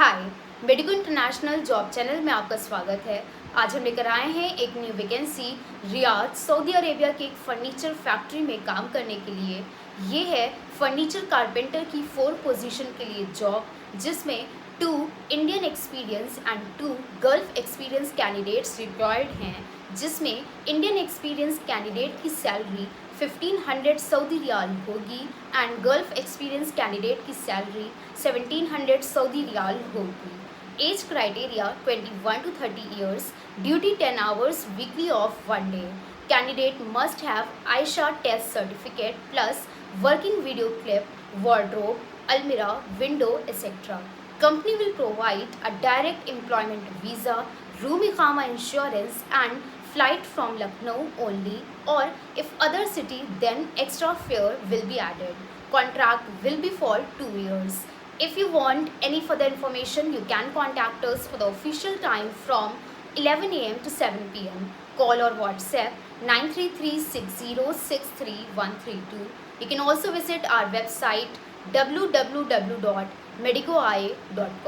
हाय, medico international job channel में आपका स्वागत है। आज हम लेकर आए हैं एक new vacancy Riyadh Saudi Arabia की एक फर्नीचर फैक्ट्री में काम करने के लिए। ये है फर्नीचर कारपेंटर की 4 पोजीशन के लिए जॉब, जिसमें 2 Indian experience and 2 gulf experience candidates required हैं। जिसमें इंडियन एक्सपीरियंस कैंडिडेट की सैलरी 1500 सऊदी रियाल होगी एंड गल्फ एक्सपीरियंस कैंडिडेट की सैलरी 1700 सऊदी रियाल होगी। Age criteria 21 to 30 years, duty 10 hours weekly of 1 day. Candidate must have Aisha test certificate plus working video clip, wardrobe, almirah, window, etc. Company will provide a direct employment visa, room iqama insurance and flight from Lucknow only, or if other city then extra fare will be added. Contract will be for 2 years. If you want any further information, you can contact us for the official time from 11 a.m. to 7 p.m. Call or WhatsApp 933-6063-132. You can also visit our website www.medicointernationalhr.com.